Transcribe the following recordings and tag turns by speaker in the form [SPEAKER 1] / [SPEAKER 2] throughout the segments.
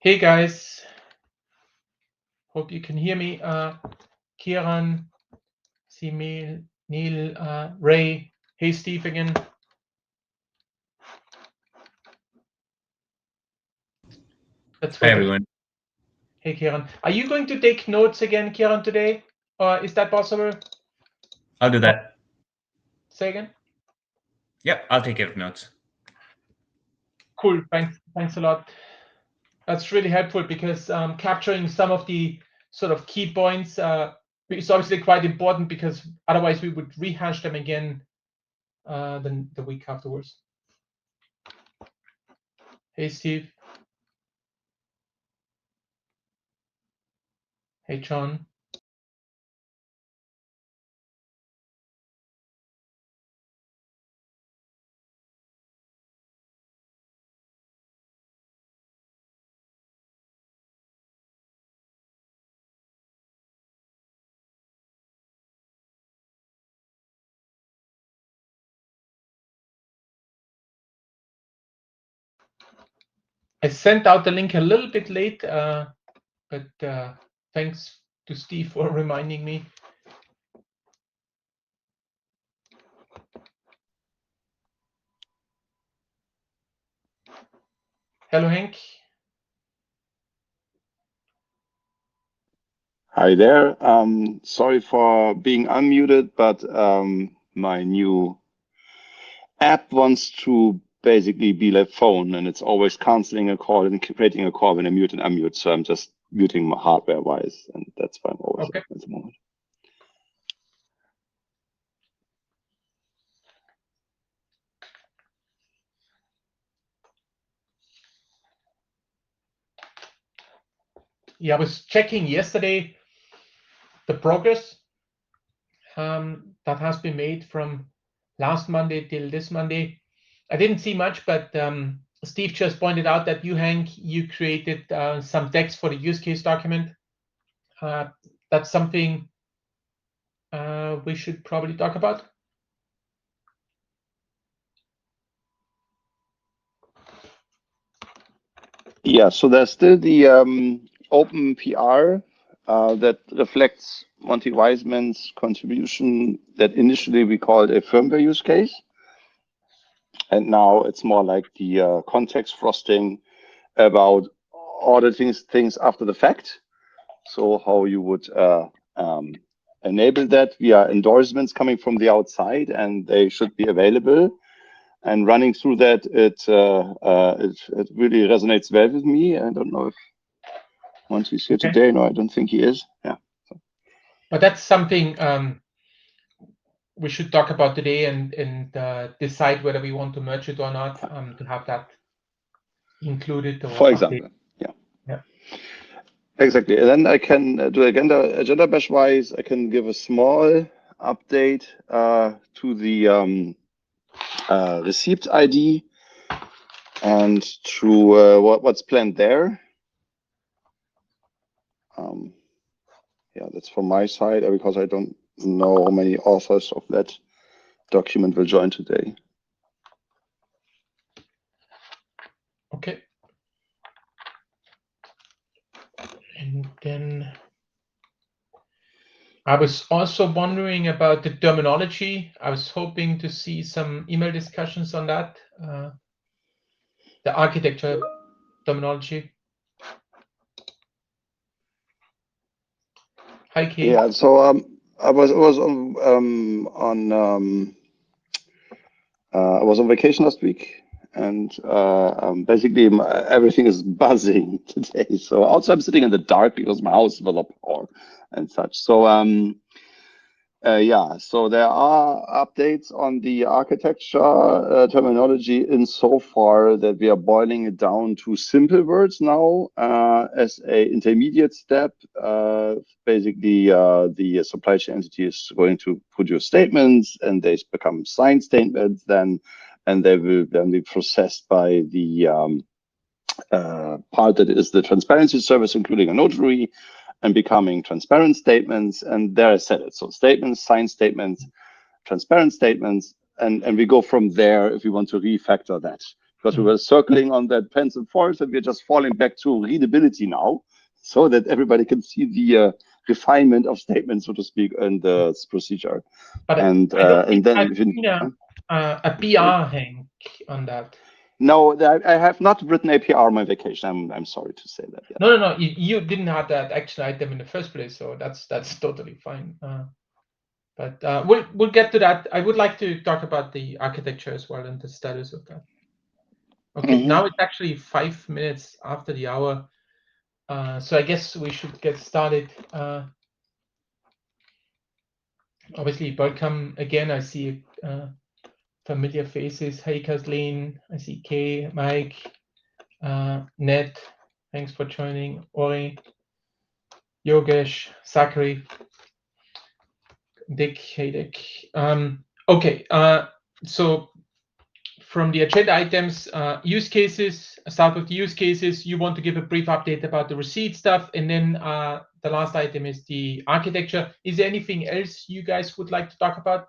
[SPEAKER 1] Hey guys, hope you can hear me. Kieran, Simil, Neil, Ray. Hey Steve again. That's
[SPEAKER 2] Hi everyone.
[SPEAKER 1] Hey Kieran, are you going to take notes again, Kieran, today? Or is that possible?
[SPEAKER 2] I'll do that.
[SPEAKER 1] Say again.
[SPEAKER 2] Yep, I'll take care of notes.
[SPEAKER 1] Cool. Thanks a lot. That's really helpful because capturing some of the sort of key points is obviously quite important because otherwise we would rehash them again the week afterwards. Hey Steve. Hey John. I sent out the link a little bit late, but thanks to Steve for reminding me. Hello, Hank.
[SPEAKER 3] Hi there. Sorry for being unmuted, but my new app wants to basically be like phone, and it's always canceling a call and creating a call when I mute and unmute. So I'm just muting my hardware-wise, and that's why I'm always at the moment.
[SPEAKER 1] Yeah, I was checking yesterday the progress that has been made from last Monday till this Monday. I didn't see much, but Steve just pointed out that you, Hank, you created some text for the use case document. That's something we should probably talk about.
[SPEAKER 3] Yeah, so there's still the open PR that reflects Monty Wiseman's contribution that initially we called a firmware use case. And now it's more like the context frosting about auditing things after the fact. So how you would enable that via endorsements coming from the outside, and they should be available. And running through that, it really resonates well with me. I don't know if Monty's here today. No, I don't think he is. Yeah. So.
[SPEAKER 1] But that's something we should talk about today and decide whether we want to merge it or not, to have that included. Or
[SPEAKER 3] for example,
[SPEAKER 1] yeah.
[SPEAKER 3] Exactly. And then I can do agenda bash wise. I can give a small update to the receipt ID and to what's planned there. Yeah, that's from my side because I don't know how many authors of that document will join today.
[SPEAKER 1] Okay. And then I was also wondering about the terminology. I was hoping to see some email discussions on that, the architecture terminology. Hi, Kate.
[SPEAKER 3] Yeah, so I was on vacation last week, and basically everything is buzzing today. So also I'm sitting in the dark because my house is without power and such. So yeah, so there are updates on the architecture terminology insofar that we are boiling it down to simple words now as a intermediate step. Basically, the supply chain entity is going to produce statements, and they become signed statements then, and they will then be processed by the part that is the transparency service, including a notary, and becoming transparent statements. And there I said it. So statements, signed statements, transparent statements, and we go from there if we want to refactor that. because we were circling on that pencil forest, and we're just falling back to readability now, so that everybody can see the refinement of statements, so to speak, and the procedure.
[SPEAKER 1] But
[SPEAKER 3] and then
[SPEAKER 1] I've seen a PR, Hank, on that.
[SPEAKER 3] No, I have not written APR on my vacation. I'm sorry to say that. Yeah.
[SPEAKER 1] No. You didn't have that action item in the first place, so that's totally fine. But we'll get to that. I would like to talk about the architecture as well and the status of that. Okay, now it's actually 5 minutes after the hour, so I guess we should get started. Obviously, welcome again. I see familiar faces. Hey, Kathleen. I see Kay, Mike, Ned. Thanks for joining. Ori, Yogesh, Zachary, Dick. Hey, Dick. Okay, so from the agenda items, use cases, start with the use cases. You want to give a brief update about the receipt stuff, and then the last item is the architecture. Is there anything else you guys would like to talk about?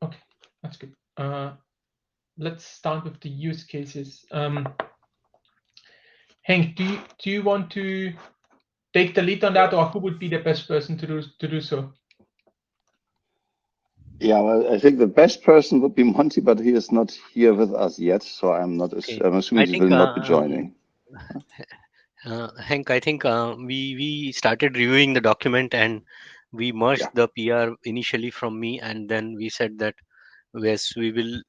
[SPEAKER 1] Okay, that's good. Let's start with the use cases. Hank, do you want to take the lead on that, or who would be the best person to do so?
[SPEAKER 3] Yeah, well, I think the best person would be Monty, but he is not here with us yet, so I'm assuming he will not be joining.
[SPEAKER 4] Hank, I think we started reviewing the document and we merged the PR initially from me, and then we said that yes, we will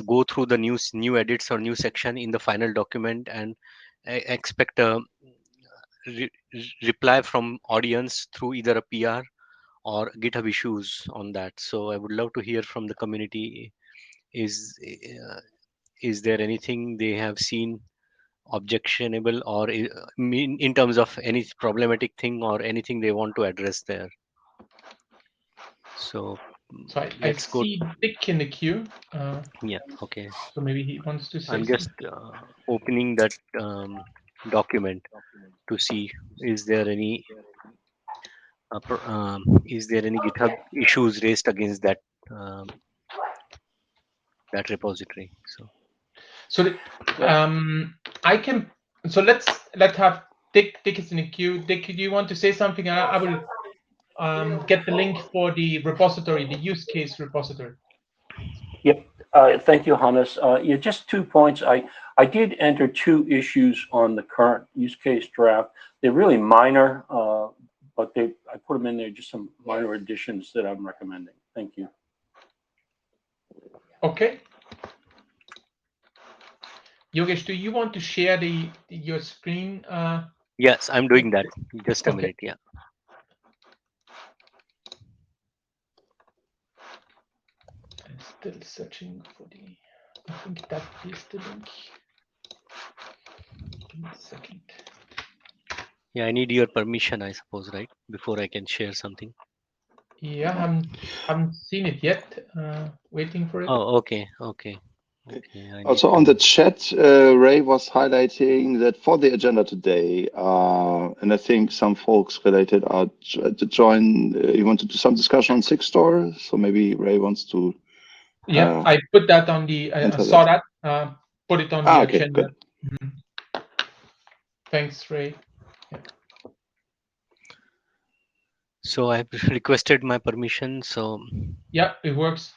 [SPEAKER 4] go through the new edits or new section in the final document, and I expect a reply from audience through either a PR or GitHub issues on that. So I would love to hear from the community. Is there anything they have seen objectionable, or in terms of any problematic thing or anything they want to address there? So
[SPEAKER 1] I see Dick in the queue.
[SPEAKER 4] Yeah, okay.
[SPEAKER 1] So maybe he wants to say
[SPEAKER 4] I'm just opening that document to see is there any GitHub issues raised against that that repository.
[SPEAKER 1] I can. So let's have Dick. Dick is in the queue. Dick, do you want to say something? I will get the link for the repository, the use case repository.
[SPEAKER 5] Yep. Thank you, Hannes. Yeah, just 2 points. I did enter 2 issues on the current use case draft. They're really minor, but I put them in there, just some minor additions that I'm recommending. Thank you.
[SPEAKER 1] Okay. Yogesh, do you want to share your screen?
[SPEAKER 4] Yes, I'm doing that. Just a minute. Yeah.
[SPEAKER 1] I'm still searching for I think that is the link. Give me a second.
[SPEAKER 4] Yeah, I need your permission, I suppose, right? Before I can share something.
[SPEAKER 1] Yeah, haven't seen it yet. Waiting for it.
[SPEAKER 4] Oh, okay.
[SPEAKER 3] Also on the chat, Ray was highlighting that for the agenda today, and I think some folks related are to join. You want to do some discussion on Sigstore, so maybe Ray wants to.
[SPEAKER 1] Yeah, I put that on the. I saw that. Put it on the agenda.
[SPEAKER 3] Good.
[SPEAKER 1] Mm-hmm. Thanks, Ray. Yeah.
[SPEAKER 4] So I've requested my permission. So
[SPEAKER 1] yeah, it works.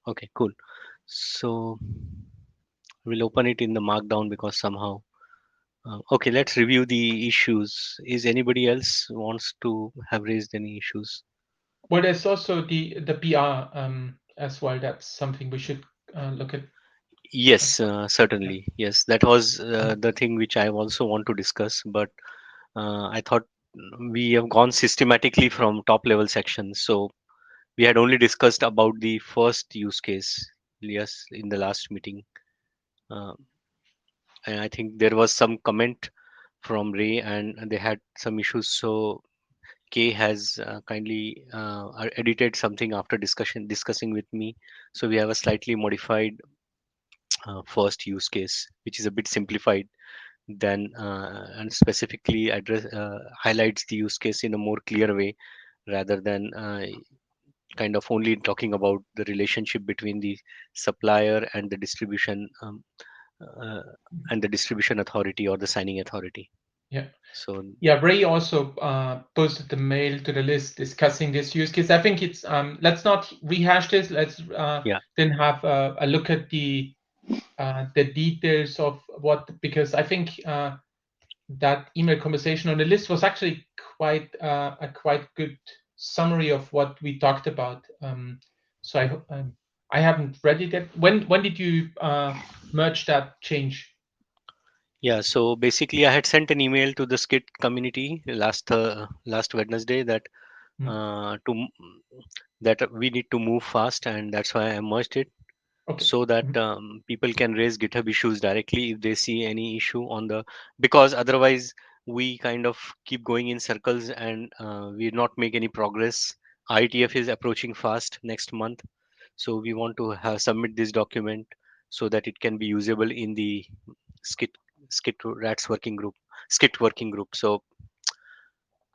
[SPEAKER 4] Okay, cool. So we'll open it in the markdown because somehow. Okay, let's review the issues. Is anybody else wants to have raised any issues?
[SPEAKER 1] Well, there's also the PR as well. That's something we should look at.
[SPEAKER 4] Yes, certainly. Yes, that was the thing which I also want to discuss. But I thought we have gone systematically from top level sections. So we had only discussed about the first use case, yes, in the last meeting. And I think there was some comment from Ray and they had some issues. So Kay has kindly edited something after discussing with me. So we have a slightly modified first use case, which is a bit simplified than and specifically highlights the use case in a more clear way rather than kind of only talking about the relationship between the supplier and the distribution uh, authority or the signing authority.
[SPEAKER 1] Yeah.
[SPEAKER 4] So
[SPEAKER 1] Yeah, Ray also posted the mail to the list discussing this use case. I think it's let's not rehash this. Let's
[SPEAKER 4] Yeah.
[SPEAKER 1] then have a look at the details of what, because I think that email conversation on the list was actually quite a quite good summary of what we talked about. So I haven't read it yet. When did you merge that change?
[SPEAKER 4] Yeah, so basically I had sent an email to the SCITT community last Wednesday that that we need to move fast, and that's why I merged it.
[SPEAKER 1] Okay.
[SPEAKER 4] So that people can raise GitHub issues directly if they see any issue on the, because otherwise we kind of keep going in circles and we not make any progress. IETF is approaching fast next month, so we want to submit this document so that it can be usable in the skit skit rats working group skit working group. So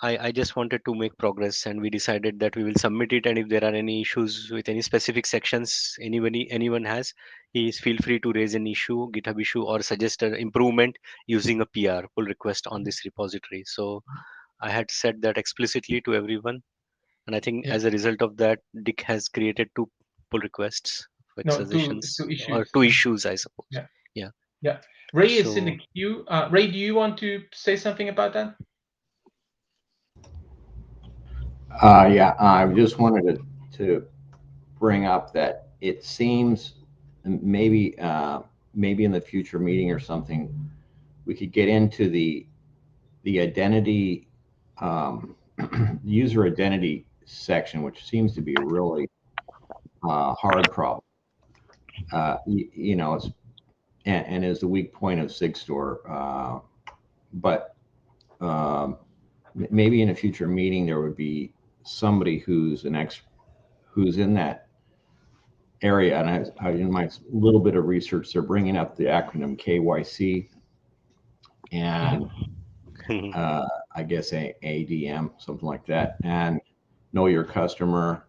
[SPEAKER 4] I just wanted to make progress, and we decided that we will submit it. And if there are any issues with any specific sections anyone has, he is feel free to raise an issue, GitHub issue, or suggest an improvement using a PR pull request on this repository. So I had said that explicitly to everyone, and I think
[SPEAKER 1] Yeah.
[SPEAKER 4] as a result of that, Dick has created two pull requests for
[SPEAKER 1] No,
[SPEAKER 4] suggestions
[SPEAKER 1] two issues.
[SPEAKER 4] or two issues, I suppose.
[SPEAKER 1] Yeah.
[SPEAKER 4] Yeah.
[SPEAKER 1] Yeah. Ray is in
[SPEAKER 4] So
[SPEAKER 1] the queue. Ray, do you want to say something about that?
[SPEAKER 6] Yeah, I just wanted to bring up that it seems maybe maybe in the future meeting or something, we could get into the identity user identity section, which seems to be a really hard problem. You know, it's and is the weak point of SigStore. But maybe in a future meeting there would be somebody who's who's in that area. And I in my little bit of research, they're bringing up the acronym KYC and I guess ADM, something like that, and know your customer,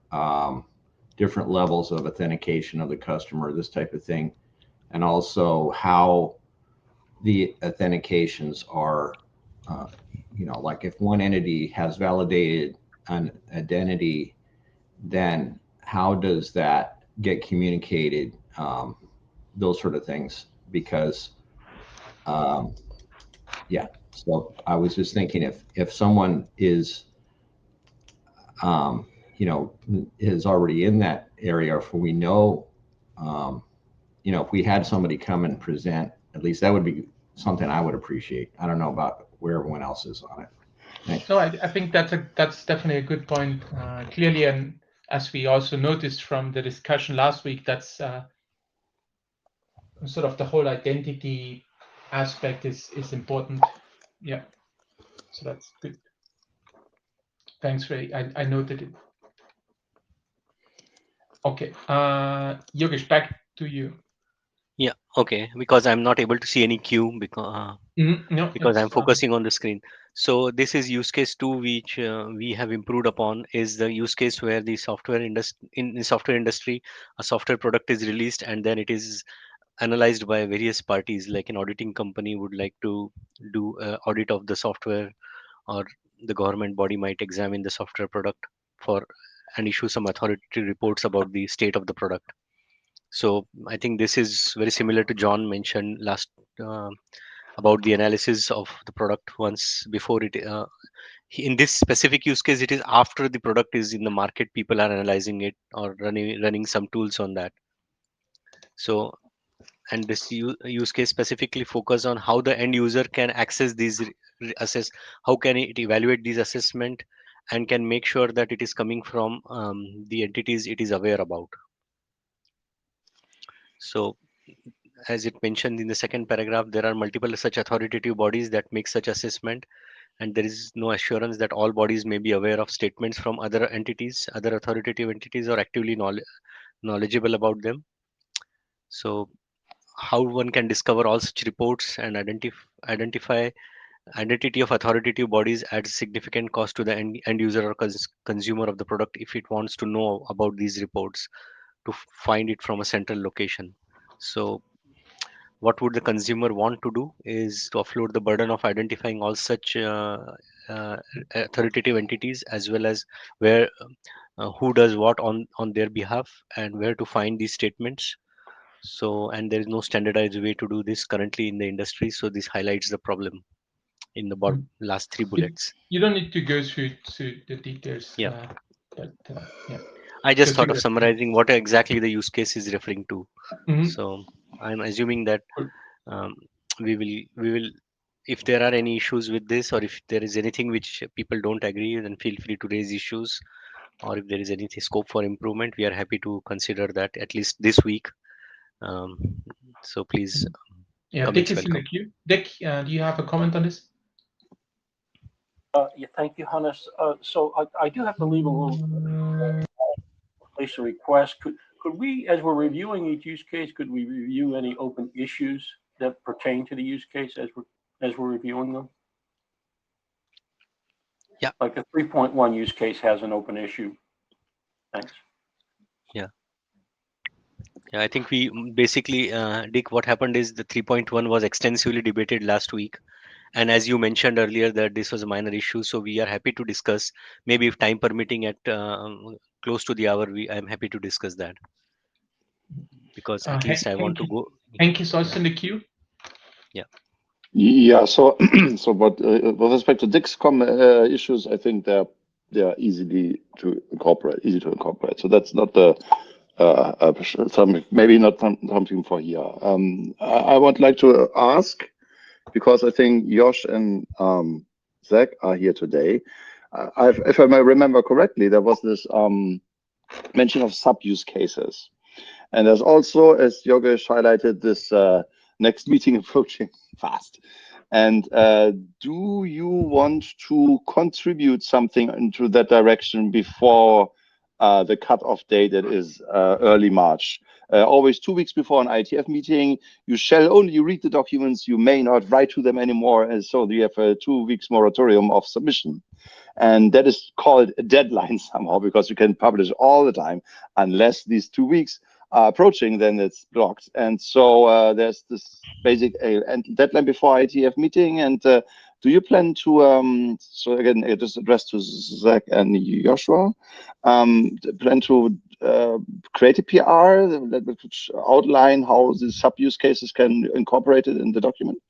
[SPEAKER 6] different levels of authentication of the customer, this type of thing, and also how the authentications are, you know, like if one entity has validated an identity, then how does that get communicated? Those sort of things, because yeah. So I was just thinking if someone is, you know, is already in that area, if we know, you know, if we had somebody come and present, at least that would be something I would appreciate. I don't know about where everyone else is on it. Thanks.
[SPEAKER 1] No, I think that's definitely a good point. Clearly, and as we also noticed from the discussion last week, that's sort of the whole identity aspect is important. Yeah. So that's good. Thanks, Ray. I noted it. Okay. Yogesh, back to you.
[SPEAKER 4] yeah, okay, because I'm not able to see any queue
[SPEAKER 1] No,
[SPEAKER 4] because I'm
[SPEAKER 1] it's
[SPEAKER 4] focusing on the screen. So this is use case 2, which we have improved upon, is the use case where the software industry in the software industry, a software product is released and then it is analyzed by various parties, like an auditing company would like to do audit of the software, or the government body might examine the software product for and issue some authority reports about the state of the product. So I think this is very similar to John mentioned last about the analysis of the product once before it. In this specific use case, it is after the product is in the market, people are analyzing it or running some tools on that. So, and this use case specifically focus on how the end user can access these assess, how can it evaluate these assessment, and can make sure that it is coming from the entities it is aware about. So as it mentioned in the second paragraph, there are multiple such authoritative bodies that make such assessment, and there is no assurance that all bodies may be aware of statements from other entities, other authoritative entities, or actively knowledgeable about them. So how one can discover all such reports and identify identity of authoritative bodies adds significant cost to the end user or consumer of the product if it wants to know about these reports to find it from a central location. So what would the consumer want to do is to offload the burden of identifying all such uh, authoritative entities, as well as where who does what on their behalf, and where to find these statements. So, and there is no standardized way to do this currently in the industry, so this highlights the problem in the last 3 bullets.
[SPEAKER 1] You don't need to go through to the details.
[SPEAKER 4] Yeah.
[SPEAKER 1] But yeah.
[SPEAKER 4] I just
[SPEAKER 1] Just
[SPEAKER 4] thought of
[SPEAKER 1] to-
[SPEAKER 4] summarizing what exactly the use case is referring to.
[SPEAKER 1] Mhm.
[SPEAKER 4] So I'm assuming that
[SPEAKER 1] Cool.
[SPEAKER 4] we will, if there are any issues with this, or if there is anything which people don't agree, then feel free to raise issues, or if there is any scope for improvement, we are happy to consider that at least this week. So please,
[SPEAKER 1] Yeah, Dick
[SPEAKER 4] comments
[SPEAKER 1] is in the
[SPEAKER 4] welcome.
[SPEAKER 1] queue. Dick, do you have a comment on this?
[SPEAKER 5] Yeah, thank you, Hannes. So I do have to leave a little place a request. Could we, as we're reviewing each use case, could we review any open issues that pertain to the use case as we're reviewing them?
[SPEAKER 4] Yeah.
[SPEAKER 5] Like the 3.1 use case has an open issue. Thanks.
[SPEAKER 4] Yeah, I think we basically, Dick, what happened is the 3.1 was extensively debated last week. And as you mentioned earlier, that this was a minor issue. So we are happy to discuss, maybe if time permitting at close to the hour, I'm happy to discuss that. Because at least I want to go.
[SPEAKER 1] Hank is also in the queue.
[SPEAKER 3] Yeah, so so what with respect to Dick's issues, I think they're easy to incorporate. So that's not the maybe not something for here. I would like to ask, because I think Josh and Zach are here today. If I may remember correctly, there was this mention of sub-use cases. And there's also, as Yogesh highlighted, this next meeting approaching fast. And do you want to contribute something into that direction before the cutoff date that is early March? Always 2 weeks before an IETF meeting, you shall only read the documents, you may not write to them anymore. And so you have a 2 weeks moratorium of submission. And that is called a deadline somehow, because you can publish all the time unless these 2 weeks are approaching, then it's blocked. And so there's this basic deadline before IETF meeting. And do you plan to, so again, it is addressed to Zach and Joshua, plan to create a PR that would outline how the sub-use cases can incorporate it in the document?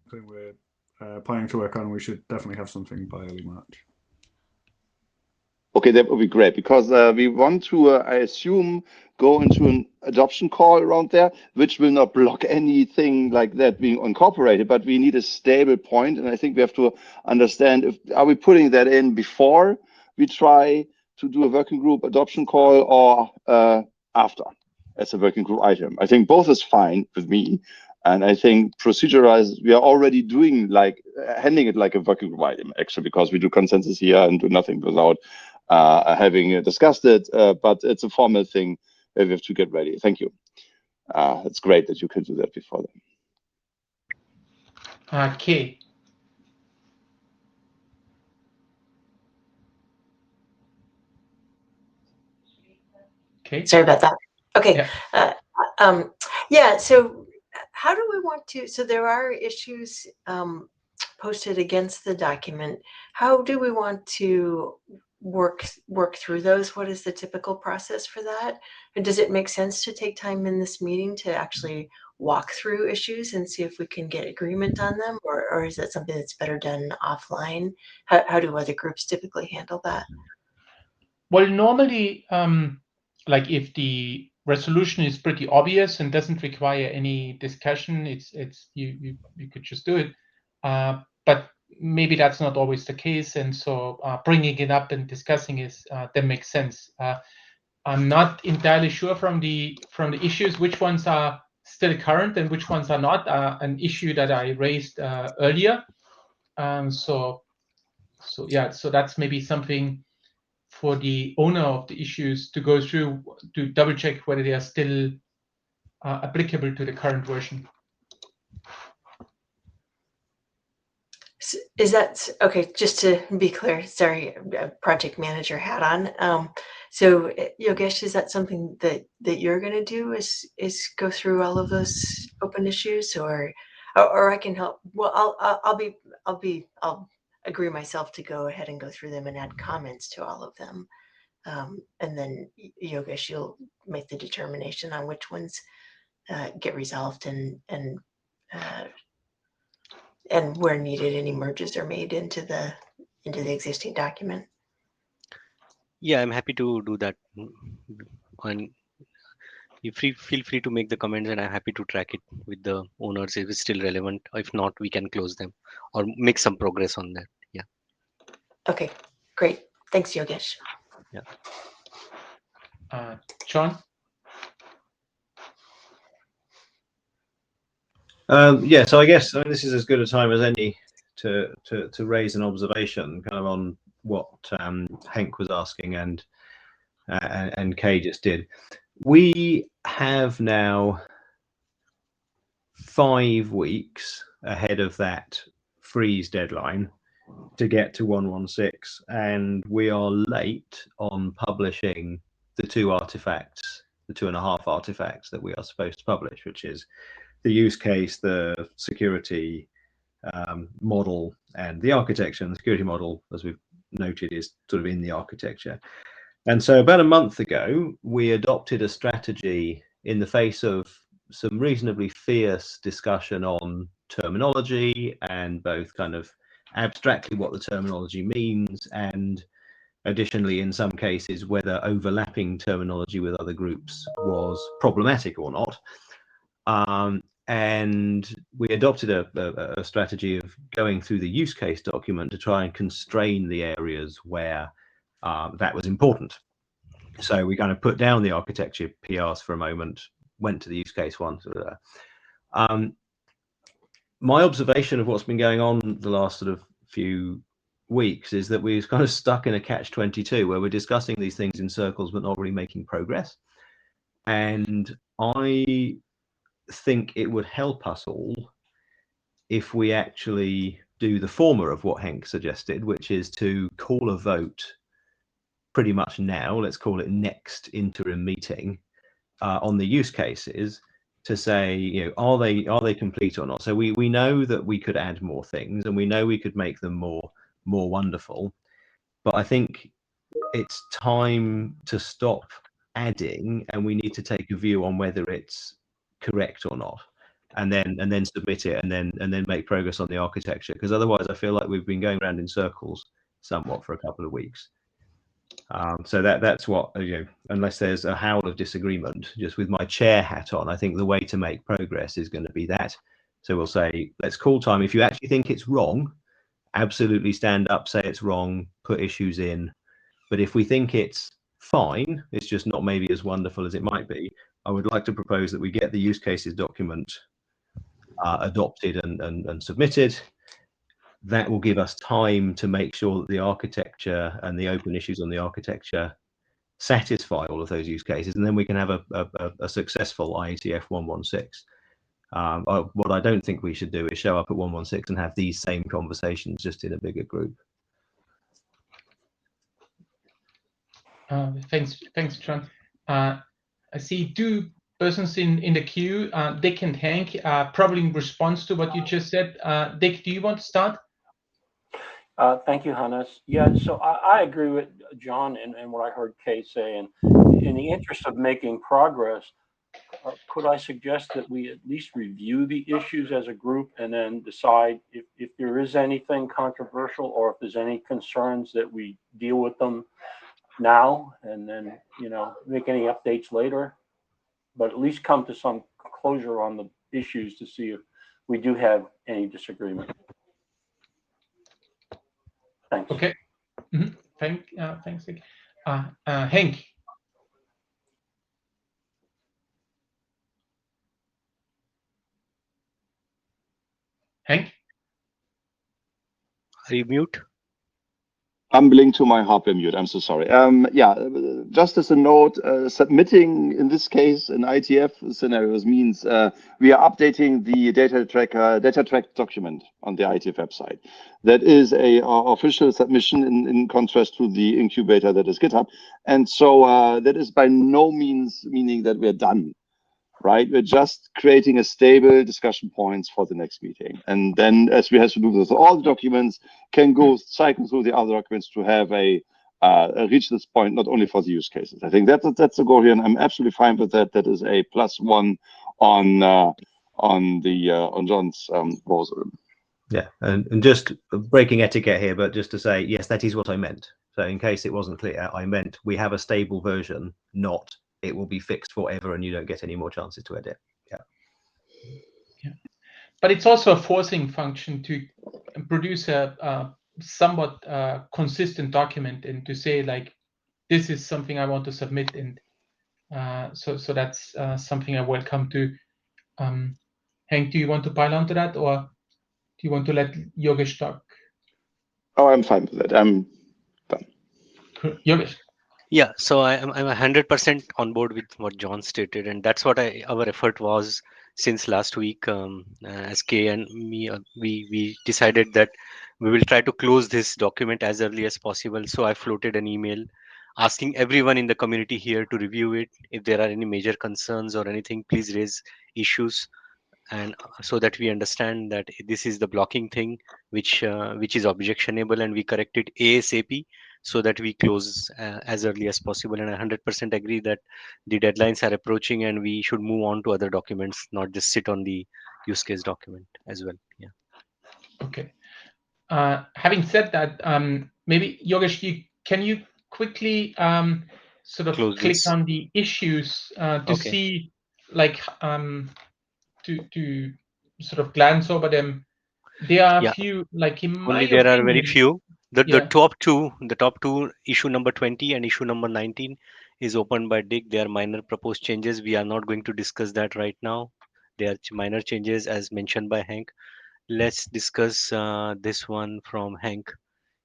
[SPEAKER 7] I think we're planning to work on. We should definitely have something by early March.
[SPEAKER 3] Okay, that would be great, because we want to, I assume, go into an adoption call around there, which will not block anything like that being incorporated, but we need a stable point. And I think we have to understand, are we putting that in before we try to do a working group adoption call, or after as a working group item? I think both is fine with me. And I think procedure-wise, we are already doing handling it like a working group item, actually, because we do consensus here and do nothing without having discussed it. But it's a formal thing that we have to get ready. Thank you. It's great that you can do that before then.
[SPEAKER 1] Kay. Okay.
[SPEAKER 8] Sorry about that. Okay.
[SPEAKER 1] Yeah.
[SPEAKER 8] Yeah. So how do we want to, so there are issues posted against the document. How do we want to work through those? What is the typical process for that? And does it make sense to take time in this meeting to actually walk through issues and see if we can get agreement on them? Or is that something that's better done offline? How do other groups typically handle that?
[SPEAKER 1] Well, normally, like if the resolution is pretty obvious and doesn't require any discussion, it's you could just do it. But maybe that's not always the case, and so bringing it up and discussing is that makes sense. I'm not entirely sure from the issues which ones are still current and which ones are not. An issue that I raised earlier. So that's maybe something for the owner of the issues to go through to double check whether they are still applicable to the current version.
[SPEAKER 8] Is that okay? Just to be clear, sorry, project manager hat on. So Yogesh, is that something that you're going to do? Is go through all of those open issues, or I can help? Well, I'll agree myself to go ahead and go through them and add comments to all of them, and then Yogesh, you'll make the determination on which ones get resolved and where needed, any merges are made into the existing document.
[SPEAKER 4] Yeah, I'm happy to do that. And you feel free to make the comments, and I'm happy to track it with the owners if it's still relevant. If not, we can close them or make some progress on that. Yeah.
[SPEAKER 8] Okay, great. Thanks, Yogesh.
[SPEAKER 1] John?
[SPEAKER 6] Yeah, so I guess this is as good a time as any to raise an observation kind of on what Henk was asking and Kay just did. We have now 5 weeks ahead of that freeze deadline to get to 116, and we are late on publishing the 2 artifacts, the 2.5 artifacts that we are supposed to publish, which is the use case, the security model, and the architecture. And the security model, as we've noted, is sort of in the architecture. And so about a month ago, we adopted a strategy in the face of some reasonably fierce discussion on terminology, and both kind of abstractly what the terminology means, and additionally, in some cases, whether overlapping terminology with other groups was problematic or not. And we adopted a strategy of going through the use case document to try and constrain the areas where that was important. So we kind of put down the architecture PRs for a moment, went to the use case one. My observation of what's been going on the last sort of few weeks is that we're kind of stuck in a catch-22 where we're discussing these things in circles but not really making progress. And I think it would help us all if we actually do the former of what Henk suggested, which is to call a vote pretty much now, let's call it next interim meeting, on the use cases, to say, you know, are they complete or not? So we know that we could add more things, and we know we could make them more wonderful, but I think it's time to stop adding, and we need to take a view on whether it's correct or not, and then submit it, and then make progress on the architecture, because otherwise I feel like we've been going around in circles somewhat for a couple of weeks. So that's what, you know, unless there's a howl of disagreement, just with my chair hat on, I think the way to make progress is going to be that. So we'll say, let's call time. If you actually think it's wrong, absolutely stand up, say it's wrong, put issues in. But if we think it's fine, it's just not maybe as wonderful as it might be, I would like to propose that we get the use cases document adopted and submitted. That will give us time to make sure that the architecture and the open issues on the architecture satisfy all of those use cases, and then we can have a successful IETF 116. What I don't think we should do is show up at 116 and have these same conversations just in a bigger group.
[SPEAKER 1] Thanks, John. I see 2 persons in the queue, Dick and Hank, probably in response to what you just said. Dick, do you want to start?
[SPEAKER 5] Thank you, Hannes. Yeah, so I agree with John and what I heard Kay say. And in the interest of making progress, could I suggest that we at least review the issues as a group and then decide if there is anything controversial, or if there's any concerns, that we deal with them now, and then, you know, make any updates later, but at least come to some closure on the issues to see if we do have any disagreement. Thanks.
[SPEAKER 1] Okay. Mm-hmm. Thanks, Dick. Henk. Henk?
[SPEAKER 4] Are you mute?
[SPEAKER 3] Mumbling to my hardware mute. I'm so sorry. Yeah, just as a note, submitting in this case in IETF scenarios means we are updating the data track document on the IETF website. That is a official submission in contrast to the incubator that is GitHub, and so that is by no means meaning that we're done. Right, we're just creating a stable discussion points for the next meeting, and then as we have to do with all the documents, can go cycle through the other documents to have a reach this point not only for the use cases. I think that's the goal here, and I'm absolutely fine with that. That is a +1 on John's proposal.
[SPEAKER 9] Yeah, and just breaking etiquette here, but just to say, yes, that is what I meant. So in case it wasn't clear, I meant we have a stable version, not it will be fixed forever and you don't get any more chances to edit.
[SPEAKER 1] Yeah. But it's also a forcing function to produce a somewhat consistent document and to say, like, this is something I want to submit. And so that's something I welcome to. Hank, do you want to pile onto that, or do you want to let Yogesh talk?
[SPEAKER 3] Oh, I'm fine with that. I'm done.
[SPEAKER 1] Yogesh.
[SPEAKER 4] Yeah, so I'm 100% on board with what John stated, and that's what our effort was since last week. As Kay and me, we decided that we will try to close this document as early as possible. So I floated an email asking everyone in the community here to review it. If there are any major concerns or anything, please raise issues, and so that we understand that this is the blocking thing which is objectionable, and we correct it ASAP so that we close as early as possible. And I 100% agree that the deadlines are approaching and we should move on to other documents, not just sit on the use case document as well. Yeah.
[SPEAKER 1] Okay. Having said that, maybe Yogesh, can you quickly sort of
[SPEAKER 4] Close
[SPEAKER 1] click
[SPEAKER 4] this.
[SPEAKER 1] on the issues to
[SPEAKER 4] Okay.
[SPEAKER 1] see, like, to sort of glance over them? There are a
[SPEAKER 4] Yeah.
[SPEAKER 1] few, like, in my
[SPEAKER 4] Only there are very
[SPEAKER 1] opinion.
[SPEAKER 4] few. The
[SPEAKER 1] Yeah.
[SPEAKER 4] top two, issue number 20 and issue number 19 is opened by Dick. They are minor proposed changes. We are not going to discuss that right now. They are minor changes as mentioned by Hank. Let's discuss this one from Hank.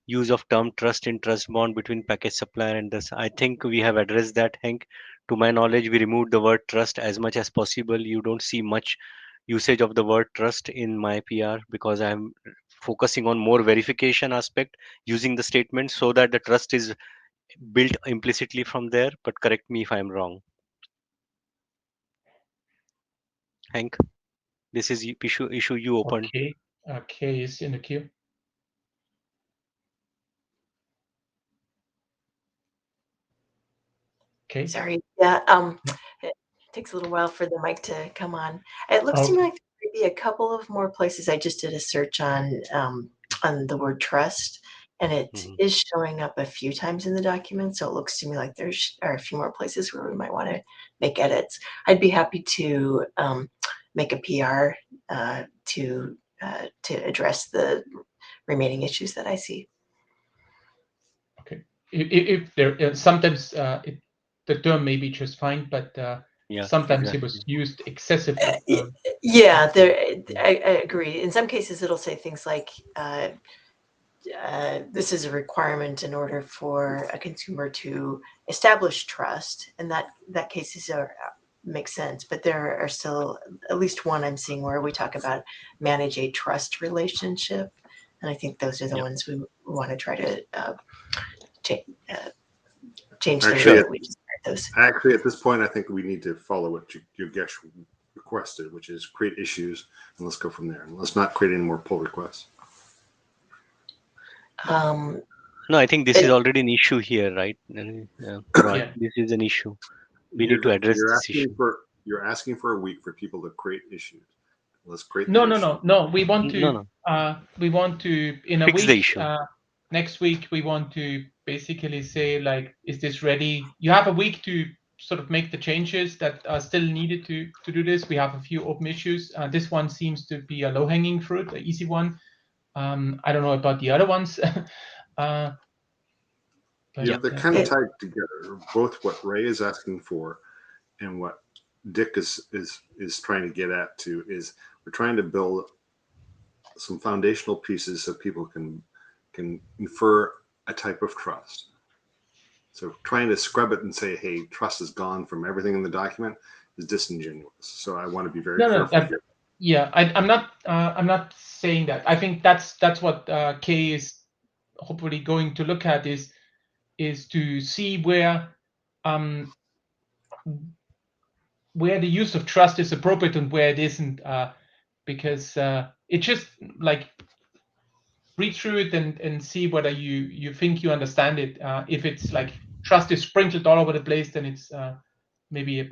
[SPEAKER 4] Use of term trust in trust bond between package supplier and this. I think we have addressed that, Hank. To my knowledge, we removed the word trust as much as possible. You don't see much usage of the word trust in my PR because I'm focusing on more verification aspect using the statement so that the trust is built implicitly from there. But correct me if I'm wrong. Hank, this is issue you opened.
[SPEAKER 1] Okay, is in the queue. Okay.
[SPEAKER 8] Sorry. Yeah. It takes a little while for the mic to come on. It looks to me like there might be a couple of more places. I just did a search on the word trust, and it is showing up a few times in the document. So it looks to me like there are a few more places where we might want to make edits. I'd be happy to make a PR to address the remaining issues that I see.
[SPEAKER 1] Okay. If there sometimes the term may be just fine, but
[SPEAKER 4] yeah,
[SPEAKER 1] sometimes
[SPEAKER 4] exactly.
[SPEAKER 1] it was used excessively.
[SPEAKER 8] Yeah, I agree. In some cases, it'll say things like, this is a requirement in order for a consumer to establish trust, and that cases makes sense. But there are still at least one I'm seeing where we talk about manage a trust relationship, and I think those are the ones we want to try to change the way that we describe those.
[SPEAKER 10] Actually, at this point, I think we need to follow what Yogesh requested, which is create issues, and let's go from there. And let's not create any more pull requests.
[SPEAKER 4] No, I think this is already an issue here, right? Right. This is an issue. We need to address this issue.
[SPEAKER 10] You're asking for a week for people to create issues. Let's create.
[SPEAKER 1] No. We want to. We want to in a
[SPEAKER 4] fix
[SPEAKER 1] week.
[SPEAKER 4] The issue.
[SPEAKER 1] Next week, we want to basically say, like, is this ready? You have a week to sort of make the changes that are still needed to do this. We have a few open issues. This one seems to be a low-hanging fruit, an easy one. I don't know about the other ones.
[SPEAKER 10] They're kind of tied together. Both what Ray is asking for and what Dick is trying to get at too is we're trying to build some foundational pieces so people can infer a type of trust. So trying to scrub it and say, hey, trust is gone from everything in the document is disingenuous. So I want to be very careful here.
[SPEAKER 1] Yeah, I'm not saying that. I think that's what Kay is hopefully going to look at is to see where the use of trust is appropriate and where it isn't, because it just like read through it and see whether you think you understand it. If it's like trust is sprinkled all over the place, then it's maybe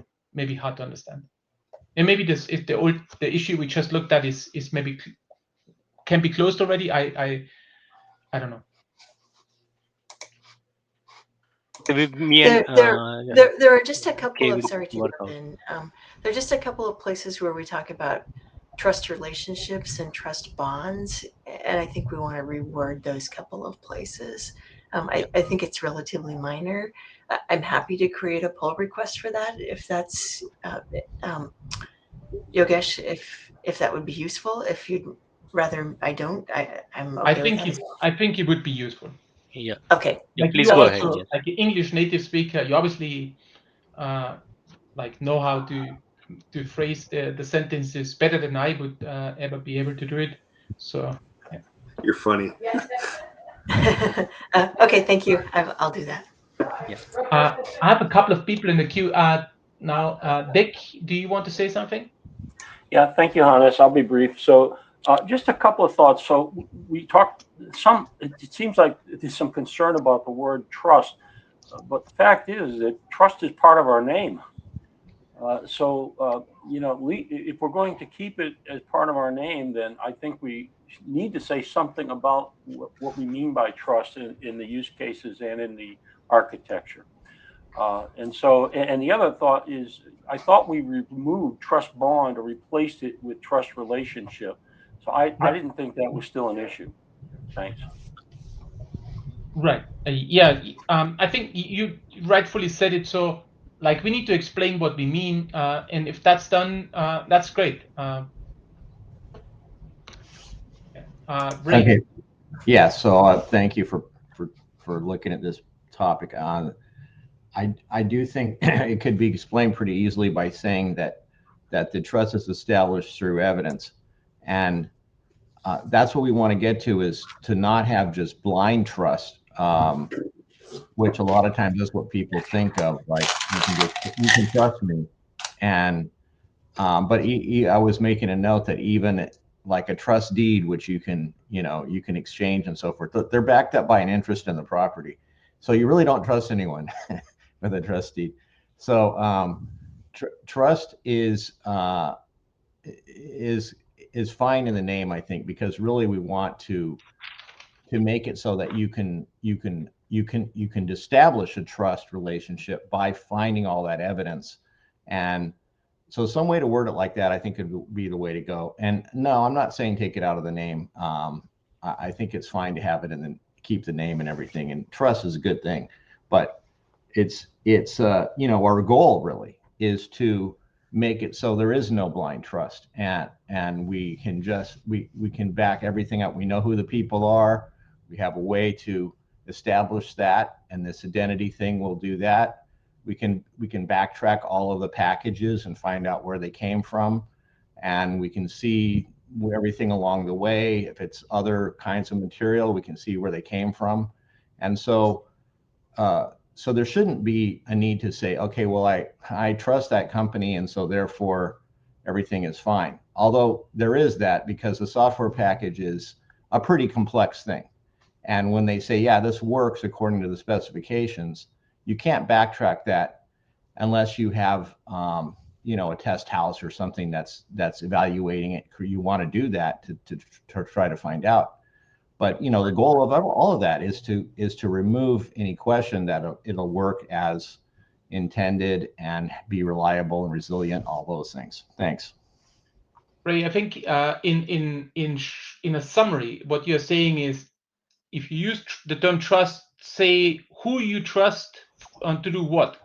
[SPEAKER 1] hard to understand. And maybe this is the issue we just looked at is maybe can be closed already. I don't know.
[SPEAKER 8] There are just a couple of sorry to jump in. There are just a couple of places where we talk about trust relationships and trust bonds, and I think we want to reword those couple of places. I think it's relatively minor. I'm happy to create a pull request for that if that's Yogesh, if that would be useful. If you'd rather I don't, I'm okay with that.
[SPEAKER 1] I think it would be useful.
[SPEAKER 4] Yeah.
[SPEAKER 8] Okay.
[SPEAKER 4] Yeah,
[SPEAKER 1] like
[SPEAKER 4] please go ahead.
[SPEAKER 1] Also, like an English native speaker, you obviously like know how to phrase the sentences better than I would ever be able to do it. So yeah.
[SPEAKER 10] You're funny.
[SPEAKER 8] Okay, thank you. I'll do that.
[SPEAKER 4] Yeah.
[SPEAKER 1] I have a couple of people in the queue now. Dick, do you want to say something?
[SPEAKER 5] Yeah, thank you, Hannes. I'll be brief. So just a couple of thoughts. So we talked it seems like there's some concern about the word trust, but the fact is that trust is part of our name. If we're going to keep it as part of our name, then I think we need to say something about what we mean by trust in the use cases and in the architecture. And the other thought is, I thought we removed trust bond or replaced it with trust relationship. So I didn't think that was still an issue. Thanks.
[SPEAKER 1] Right. Yeah. I think you rightfully said it. So, like, we need to explain what we mean, and if that's done, that's great. Ray.
[SPEAKER 6] Okay. Yeah. So thank you for looking at this topic. I do think it could be explained pretty easily by saying that the trust is established through evidence, and that's what we want to get to, is to not have just blind trust, which a lot of times is what people think of, like you can trust me, and but I was making a note that even like a trust deed, which you can exchange and so forth, they're backed up by an interest in the property, so you really don't trust anyone with a trust deed. So trust is fine in the name, I think, because really we want to make it so that you can establish a trust relationship by finding all that evidence. And so some way to word it like that, I think, could be the way to go. And no, I'm not saying take it out of the name. I think it's fine to have it and then keep the name and everything. And trust is a good thing, but it's our goal really is to make it so there is no blind trust, and we can we can back everything up. We know who the people are. We have a way to establish that, and this identity thing will do that. We can backtrack all of the packages and find out where they came from, and we can see everything along the way. If it's other kinds of material, we can see where they came from. And so so there shouldn't be a need to say, okay, well, I trust that company, and so therefore everything is fine. Although there is that, because the software package is a pretty complex thing. And when they say, yeah, this works according to the specifications, you can't backtrack that unless you have a test house or something that's evaluating it. You want to do that to try to find out. But the goal of all of that is to remove any question that it'll work as intended and be reliable and resilient, all those things. Thanks.
[SPEAKER 1] Ray, I think in a summary, what you're saying is, if you use the term trust, say who you trust to do what.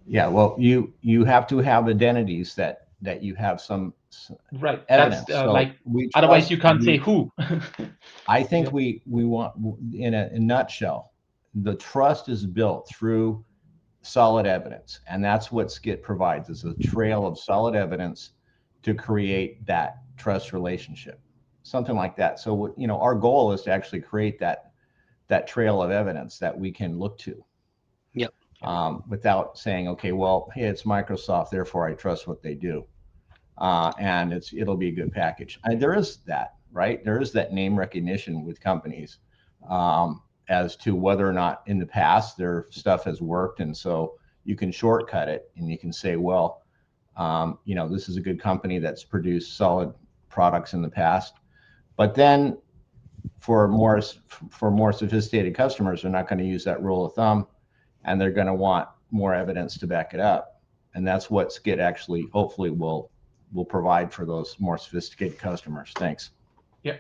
[SPEAKER 1] Yeah,
[SPEAKER 6] well, you have to have identities that you have some
[SPEAKER 1] Right.
[SPEAKER 6] evidence.
[SPEAKER 1] That's
[SPEAKER 6] So
[SPEAKER 1] like,
[SPEAKER 6] we
[SPEAKER 1] otherwise
[SPEAKER 6] trust-
[SPEAKER 1] you can't say who.
[SPEAKER 6] I think
[SPEAKER 1] Yeah.
[SPEAKER 6] we want, in a nutshell, the trust is built through solid evidence, and that's what SCITT provides, is a trail of solid evidence to create that trust relationship, something like that. So you know, our goal is to actually create that trail of evidence that we can look to.
[SPEAKER 4] Yep.
[SPEAKER 6] Without saying, okay, well, hey, it's Microsoft, therefore I trust what they do, and it'll be a good package. And there is that, right? There is that name recognition with companies as to whether or not in the past their stuff has worked, and so you can shortcut it and you can say, well, you know, this is a good company that's produced solid products in the past. But then for more sophisticated customers, they're not going to use that rule of thumb, and they're going to want more evidence to back it up. And that's what SCITT actually hopefully will provide for those more sophisticated customers. Thanks.
[SPEAKER 1] Yeah.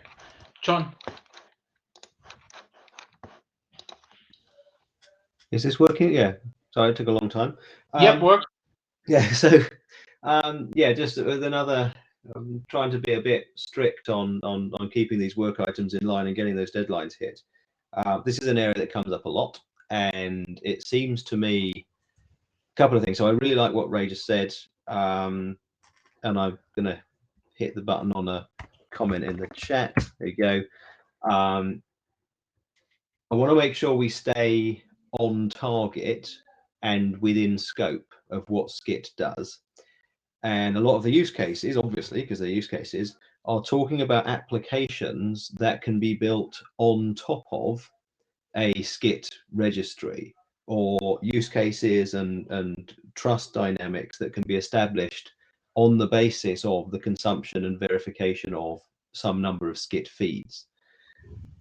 [SPEAKER 1] John.
[SPEAKER 9] Is this working? Yeah. Sorry, it took a long time.
[SPEAKER 1] Yep, works.
[SPEAKER 9] Yeah. So, yeah, just with another, trying to be a bit strict on keeping these work items in line and getting those deadlines hit. This is an area that comes up a lot, and it seems to me a couple of things. So I really like what Ray just said, and I'm going to hit the button on a comment in the chat. There you go. I want to make sure we stay on target and within scope of what SCITT does. And a lot of the use cases, obviously, because they're use cases, are talking about applications that can be built on top of a SCITT registry, or use cases and trust dynamics that can be established on the basis of the consumption and verification of some number of SCITT feeds.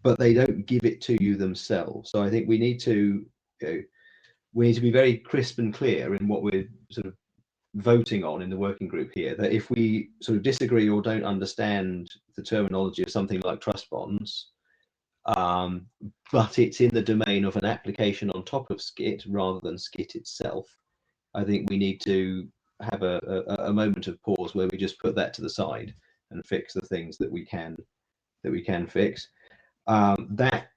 [SPEAKER 9] But they don't give it to you themselves. So I think we need to, we need to be very crisp and clear in what we're sort of voting on in the working group here, that if we sort of disagree or don't understand the terminology of something like trust bonds, but it's in the domain of an application on top of SCITT rather than SCITT itself, I think we need to have a moment of pause where we just put that to the side and fix the things that we can fix. That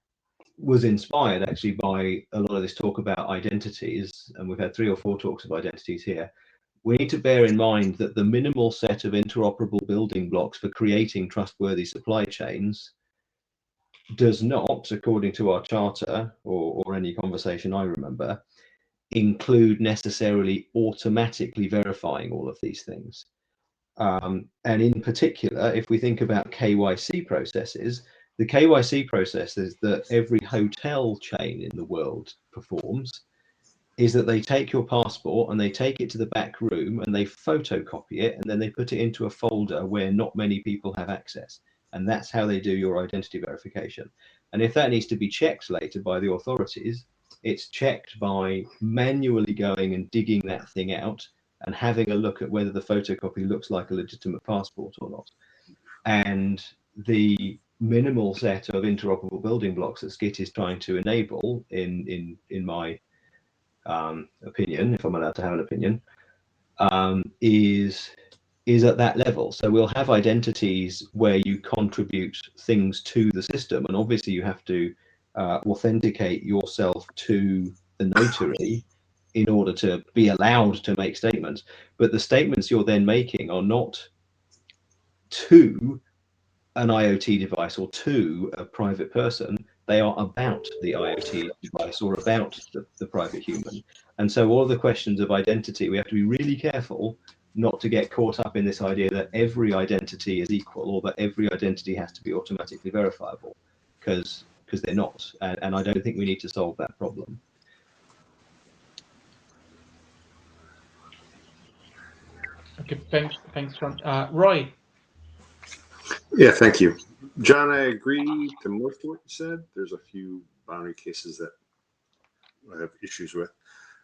[SPEAKER 9] was inspired actually by a lot of this talk about identities, and we've had 3 or 4 talks of identities here. We need to bear in mind that the minimal set of interoperable building blocks for creating trustworthy supply chains does not, according to our charter or any conversation I remember, include necessarily automatically verifying all of these things. And in particular, if we think about KYC processes, the KYC processes that every hotel chain in the world performs is that they take your passport and they take it to the back room and they photocopy it, and then they put it into a folder where not many people have access. And that's how they do your identity verification. And if that needs to be checked later by the authorities, it's checked by manually going and digging that thing out and having a look at whether the photocopy looks like a legitimate passport or not. And the minimal set of interoperable building blocks that SCITT is trying to enable, in my opinion, if I'm allowed to have an opinion, is at that level. So we'll have identities where you contribute things to the system, and obviously you have to authenticate yourself to the notary in order to be allowed to make statements. But the statements you're then making are not to an IoT device or to a private person. They are about the IoT device or about the private human. And so all of the questions of identity, we have to be really careful not to get caught up in this idea that every identity is equal or that every identity has to be automatically verifiable, because they're not. And I don't think we need to solve that problem.
[SPEAKER 1] Okay, thanks, John. Roy.
[SPEAKER 10] Yeah, thank you. John, I agree to most of what you said. There's a few boundary cases that I have issues with.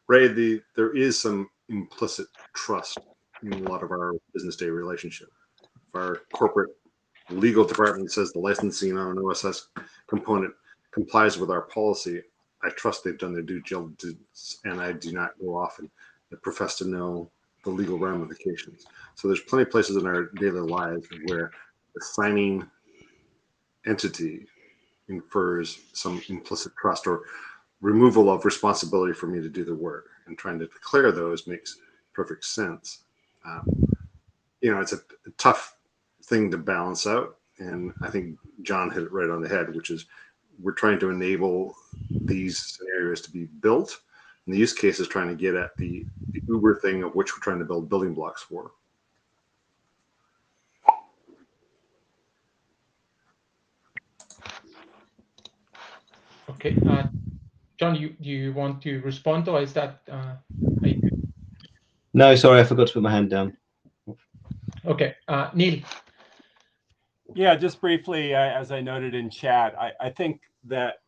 [SPEAKER 10] Ray, there is some implicit trust in a lot of our business day relationship. If our corporate legal department says the licensing on an OSS component complies with our policy, I trust they've done their due diligence, and I do not go off and profess to know the legal ramifications. So there's plenty of places in our daily lives where the signing entity infers some implicit trust or removal of responsibility for me to do the work, and trying to declare those makes perfect sense. It's a tough thing to balance out, and I think John hit it right on the head, which is we're trying to enable these scenarios to be built, and the use case is trying to get at the uber thing of which we're trying to build building blocks for.
[SPEAKER 1] Okay, John, you want to respond, or is that?
[SPEAKER 9] No, sorry, I forgot to put my hand down.
[SPEAKER 1] Okay, Neil.
[SPEAKER 11] Yeah, just briefly, as I noted in chat, I think that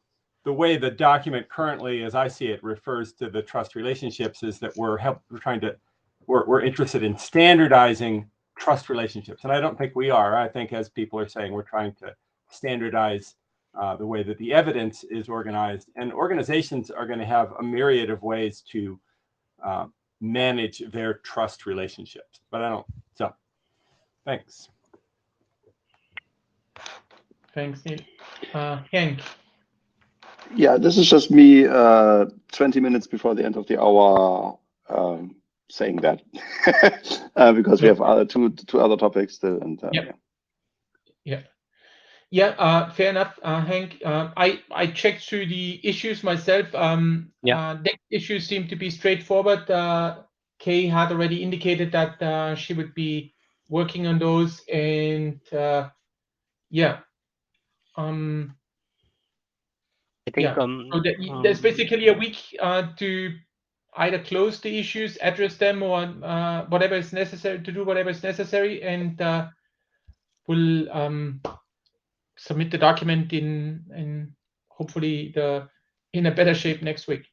[SPEAKER 11] the way the document currently, as I see it, refers to the trust relationships is that we're interested in standardizing trust relationships. And I don't think we are. I think, as people are saying, we're trying to standardize the way that the evidence is organized. And organizations are going to have a myriad of ways to manage their trust relationships. But I don't, so thanks.
[SPEAKER 1] Thanks, Neil. Hank.
[SPEAKER 3] Yeah, this is just me 20 minutes before the end of the hour saying that because we have two other topics still. And
[SPEAKER 1] Fair enough, Hank. I checked through the issues myself. The issues seem to be straightforward. Kay had already indicated that she would be working on those, and
[SPEAKER 4] I think
[SPEAKER 1] so there's basically a week to either close the issues, address them, or whatever is necessary to do, whatever is necessary, and we'll submit the document in hopefully in a better shape next week.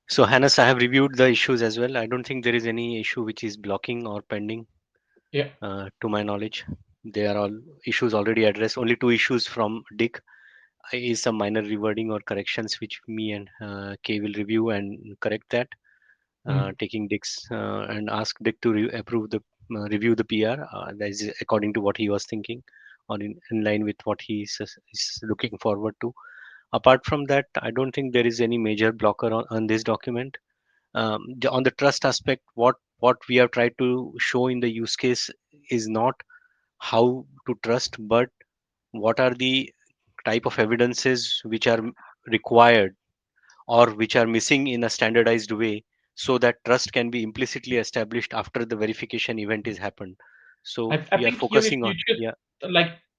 [SPEAKER 4] So Hannes, I have reviewed the issues as well. I don't think there is any issue which is blocking or pending. To my knowledge, they are all issues already addressed. Only 2 issues from Dick is some minor rewording or corrections which me and Kay will review and correct that. Taking Dick's and ask Dick to review the PR. That is according to what he was thinking, or in line with what he is looking forward to. Apart from that, I don't think there is any major blocker on this document. On the trust aspect, what we have tried to show in the use case is not how to trust, but what are the type of evidences which are required or which are missing in a standardized way, so that trust can be implicitly established after the verification event is happened. So we are focusing on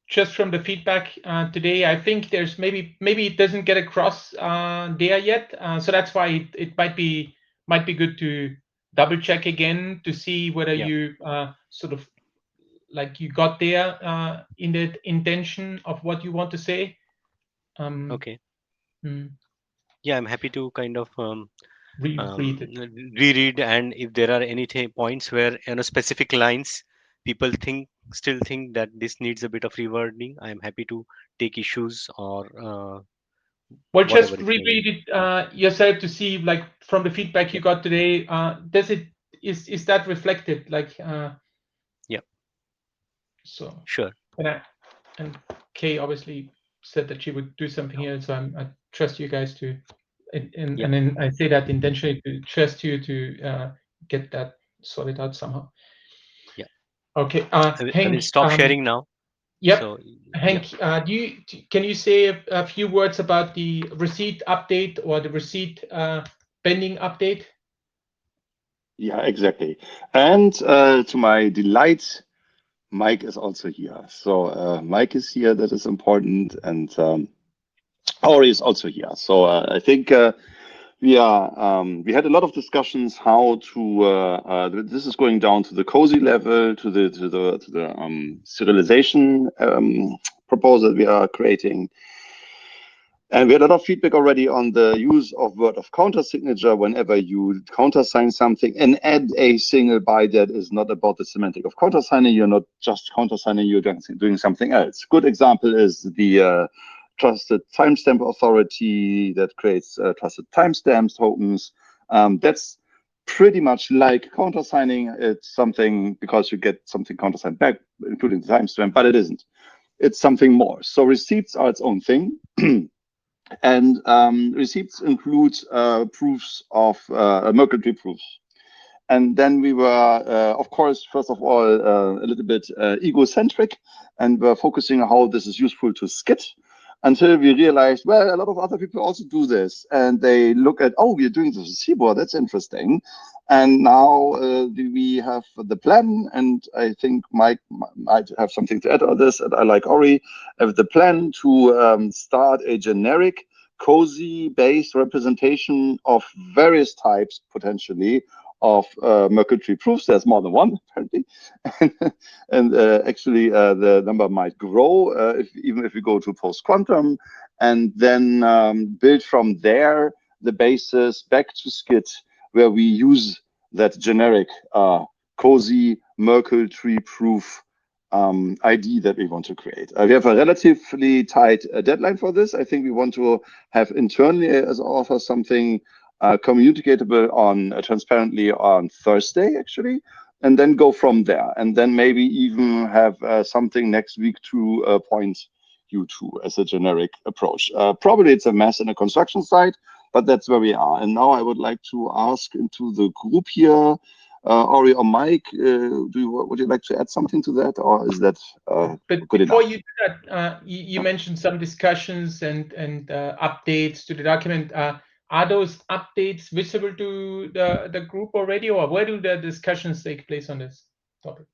[SPEAKER 1] just from the feedback today, I think there's maybe it doesn't get across there yet, so that's why it might be good to double check again to see whether you sort of like you got there in the intention of what you want to say.
[SPEAKER 4] Okay. Yeah, I'm happy to kind of reread, and if there are any points where specific lines people still think that this needs a bit of rewording, I'm happy to take issues or
[SPEAKER 1] just reread it yourself to see, like, from the feedback you got today, is that reflected, like so
[SPEAKER 4] sure.
[SPEAKER 1] And Kay obviously said that she would do something here, so I trust you guys to and then I say that intentionally to trust you to get that sorted out somehow. Okay. Hank,
[SPEAKER 4] I will stop sharing now.
[SPEAKER 1] Yep. So, Hank, can you say a few words about the receipt update or the receipt pending update?
[SPEAKER 3] Yeah, exactly. And to my delight, Mike is also here. So Mike is here. That is important, and Ori is also here. So I think we had a lot of discussions how to. This is going down to the cozy level, to the serialization proposal we are creating. And we had a lot of feedback already on the use of word of counter signature whenever you countersign something, and add a single byte that is not about the semantic of countersigning. You're not just countersigning, you're doing something else. Good example is the trusted timestamp authority that creates trusted timestamp tokens. That's pretty much like countersigning. It's something because you get something countersigned back, including the timestamp, but it isn't. It's something more. So receipts are its own thing. And receipts include proofs of Merkle tree proofs. And then we were, of course, first of all, a little bit egocentric, and we're focusing on how this is useful to SCITT, until we realized, well, a lot of other people also do this. And they look at, oh, we're doing this with CBOR, that's interesting. And now we have the plan, and I think Mike might have something to add on this, and I like Ori, have the plan to start a generic COSI-based representation of various types, potentially, of Merkle tree proofs. There's more than one, apparently. And actually, the number might grow even if we go to post-quantum, and then build from there the basis back to SCITT, where we use that generic COSI Merkle tree proof ID that we want to create. We have a relatively tight deadline for this. I think we want to have internally as authors something communicatable on transparently on Thursday, actually, and then go from there, and then maybe even have something next week to point you to as a generic approach. Probably it's a mess in a construction site, but that's where we are. And now I would like to ask into the group here, Ori or Mike, would you like to add something to that, or is that
[SPEAKER 1] but
[SPEAKER 3] good
[SPEAKER 1] before
[SPEAKER 3] enough?
[SPEAKER 1] you do that, you mentioned some discussions and updates to the document. Are those updates visible to the group already, or where do the discussions take place on this topic?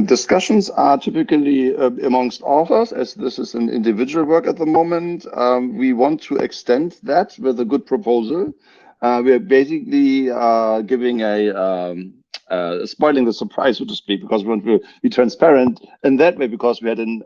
[SPEAKER 3] Discussions are typically amongst authors, as this is an individual work at the moment. We want to extend that with a good proposal. We are basically giving spoiling the surprise, so to speak, because we want to be transparent in that way, because we had a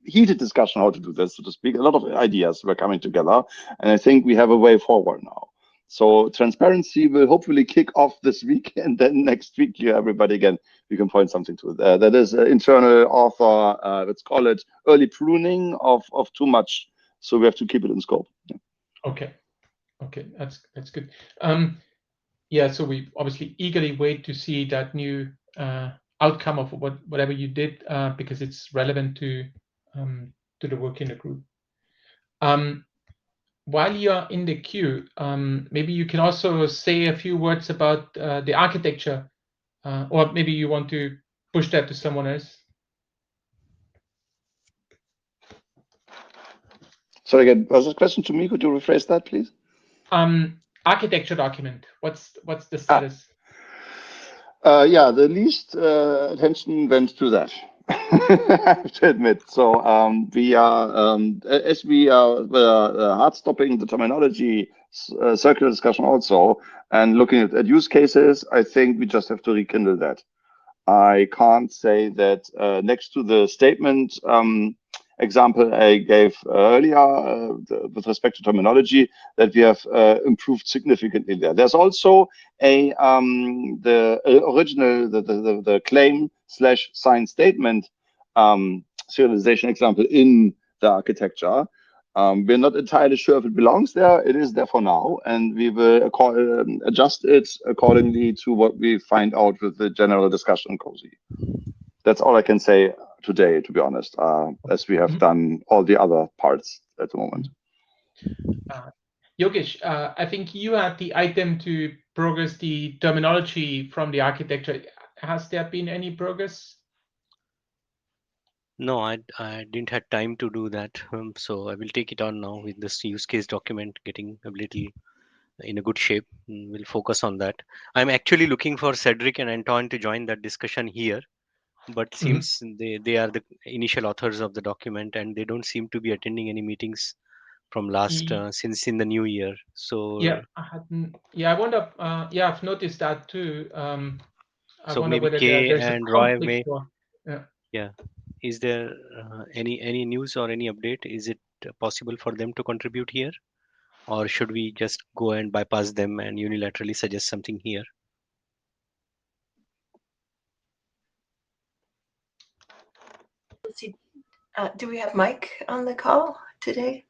[SPEAKER 3] heated discussion how to do this, so to speak. A lot of ideas were coming together, and I think we have a way forward now. So transparency will hopefully kick off this week, and then next week, everybody again, you can point something to it. That is internal author, let's call it early pruning of too much. So we have to keep it in scope. Yeah.
[SPEAKER 1] Okay, that's good. Yeah, so we obviously eagerly wait to see that new outcome of whatever you did, because it's relevant to the work in the group. While you're in the queue, maybe you can also say a few words about the architecture, or maybe you want to push that to someone else.
[SPEAKER 3] Sorry again, was this question to me? Could you rephrase that, please?
[SPEAKER 1] Architecture document. What's the status?
[SPEAKER 3] Yeah, the least attention went to that. I have to admit. So we are, as we are hard stopping the terminology circular discussion also, and looking at use cases, I think we just have to rekindle that. I can't say that next to the statement example I gave earlier with respect to terminology, that we have improved significantly there. There's also the original, the claim/sign statement serialization example in the architecture. We're not entirely sure if it belongs there. It is there for now, and we will adjust it accordingly to what we find out with the general discussion COSI. That's all I can say today, to be honest, as we have done all the other parts at the moment.
[SPEAKER 1] Yogesh, I think you had the item to progress the terminology from the architecture. Has there been any progress?
[SPEAKER 4] No, I didn't have time to do that. So I will take it on now with this use case document getting a little in a good shape. We'll focus on that. I'm actually looking for Cedric and Anton to join that discussion here, but seems they are the initial authors of the document, and they don't seem to be attending any meetings from last since in the new year. So
[SPEAKER 1] yeah, I wonder. Yeah, I've noticed that too. I
[SPEAKER 4] so
[SPEAKER 1] wonder
[SPEAKER 4] maybe
[SPEAKER 1] whether
[SPEAKER 4] Kay
[SPEAKER 1] there's a
[SPEAKER 4] and Roy
[SPEAKER 1] conflict
[SPEAKER 4] may.
[SPEAKER 1] or,
[SPEAKER 4] Yeah. Is there any news or any update? Is it possible for them to contribute here, or should we just go and bypass them and unilaterally suggest something here?
[SPEAKER 8] Do we have Mike on the call today?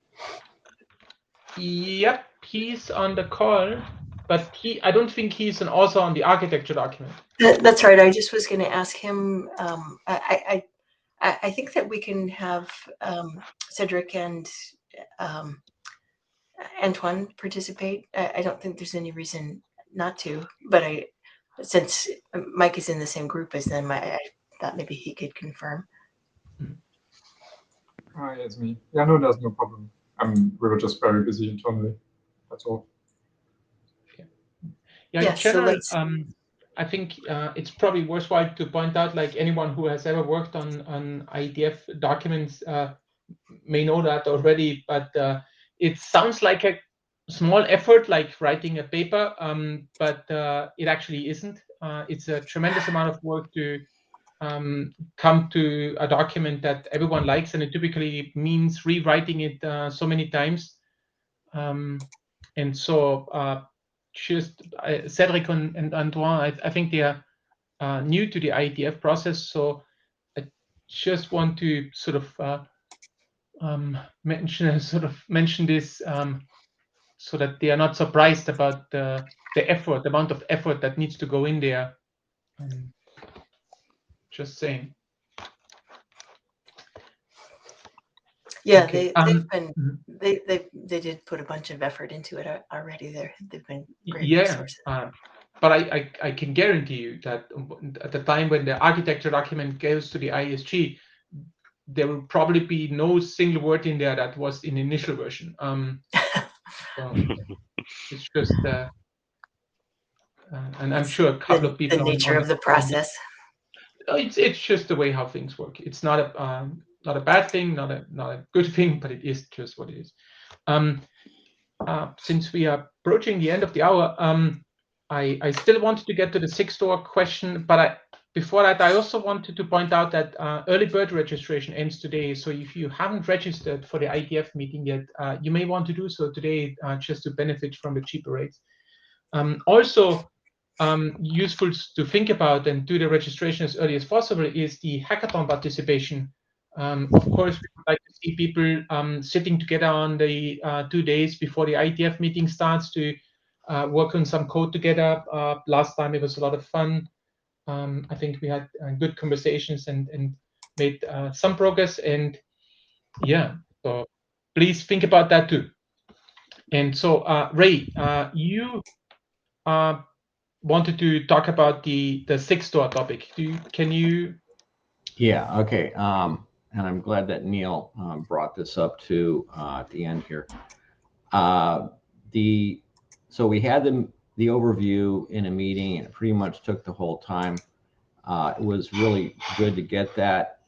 [SPEAKER 1] Yep, he's on the call, but I don't think he's also on the architecture document.
[SPEAKER 8] That's right. I just was going to ask him. I think that we can have Cedric and Antoine participate. I don't think there's any reason not to, but since Mike is in the same group as them, I thought maybe he could confirm.
[SPEAKER 12] It's me. Yeah, no, there's no problem. We were just very busy internally. That's all.
[SPEAKER 1] Yeah, in general, I think it's probably worthwhile to point out, like anyone who has ever worked on IETF documents may know that already, but it sounds like a small effort, like writing a paper, but it actually isn't. It's a tremendous amount of work to come to a document that everyone likes, and it typically means rewriting it so many times. And so just Cedric and Antoine, I think they are new to the IETF process, so I just want to sort of mention this so that they are not surprised about the amount of effort that needs to go in there. Just saying.
[SPEAKER 8] Yeah,
[SPEAKER 1] okay.
[SPEAKER 8] they did put a bunch of effort into it already. They've been great resources.
[SPEAKER 1] But I can guarantee you that at the time when the architecture document goes to the ISG, there will probably be no single word in there that was in the initial version. So it's just, and I'm sure a couple of people.
[SPEAKER 8] The nature of the process.
[SPEAKER 1] It's just the way how things work. It's not a bad thing, not a good thing, but it is just what it is. Since we are approaching the end of the hour, I still wanted to get to the 6-door question, but before that, I also wanted to point out that early bird registration ends today. So if you haven't registered for the IETF meeting yet, you may want to do so today just to benefit from the cheaper rates. Also, useful to think about and do the registration as early as possible is the hackathon participation. Of course, we would like to see people sitting together on the 2 days before the IETF meeting starts to work on some code together. Last time it was a lot of fun. I think we had good conversations and made some progress. And yeah, so please think about that too. And so Ray, you wanted to talk about the 6-door topic. Can you?
[SPEAKER 6] Yeah. Okay. And I'm glad that Neil brought this up too at the end here. So we had the overview in a meeting, and it pretty much took the whole time. It was really good to get that.